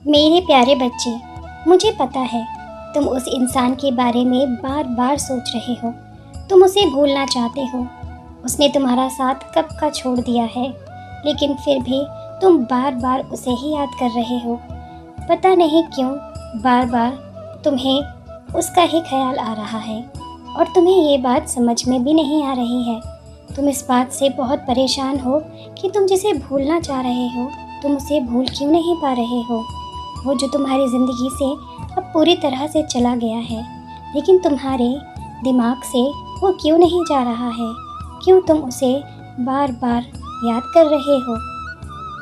मेरे प्यारे बच्चे, मुझे पता है तुम उस इंसान के बारे में बार बार सोच रहे हो। तुम उसे भूलना चाहते हो। उसने तुम्हारा साथ कब का छोड़ दिया है, लेकिन फिर भी तुम बार बार उसे ही याद कर रहे हो। पता नहीं क्यों बार बार तुम्हें उसका ही ख्याल आ रहा है और तुम्हें ये बात समझ में भी नहीं आ रही है। तुम इस बात से बहुत परेशान हो कि तुम जिसे भूलना चाह रहे हो, तुम उसे भूल क्यों नहीं पा रहे हो। वो जो तुम्हारी ज़िंदगी से अब पूरी तरह से चला गया है, लेकिन तुम्हारे दिमाग से वो क्यों नहीं जा रहा है। क्यों तुम उसे बार बार याद कर रहे हो।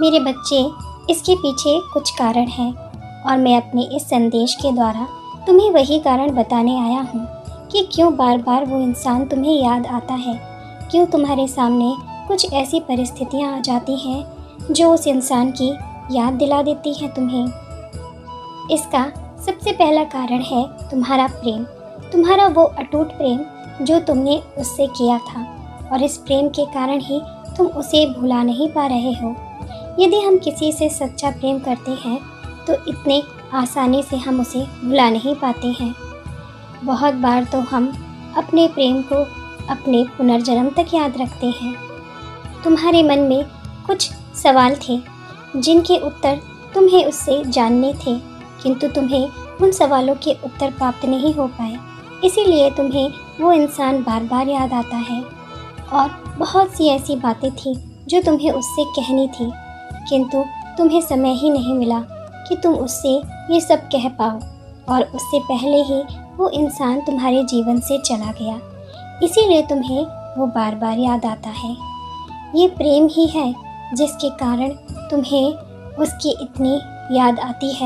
मेरे बच्चे, इसके पीछे कुछ कारण हैं और मैं अपने इस संदेश के द्वारा तुम्हें वही कारण बताने आया हूँ कि क्यों बार बार वो इंसान तुम्हें याद आता है। क्यों तुम्हारे सामने कुछ ऐसी परिस्थितियाँ आ जाती हैं जो उस इंसान की याद दिला देती हैं तुम्हें। इसका सबसे पहला कारण है तुम्हारा प्रेम, तुम्हारा वो अटूट प्रेम जो तुमने उससे किया था, और इस प्रेम के कारण ही तुम उसे भुला नहीं पा रहे हो। यदि हम किसी से सच्चा प्रेम करते हैं तो इतने आसानी से हम उसे भुला नहीं पाते हैं। बहुत बार तो हम अपने प्रेम को अपने पुनर्जन्म तक याद रखते हैं। तुम्हारे मन में कुछ सवाल थे जिनके उत्तर तुम्हें उससे जानने थे, किंतु तुम्हें उन सवालों के उत्तर प्राप्त नहीं हो पाए। इसीलिए तुम्हें वो इंसान बार बार याद आता है। और बहुत सी ऐसी बातें थी जो तुम्हें उससे कहनी थी, किंतु तुम्हें समय ही नहीं मिला कि तुम उससे ये सब कह पाओ, और उससे पहले ही वो इंसान तुम्हारे जीवन से चला गया। इसीलिए तुम्हें वो बार बार याद आता है। ये प्रेम ही है जिसके कारण तुम्हें उसकी इतनी याद आती है।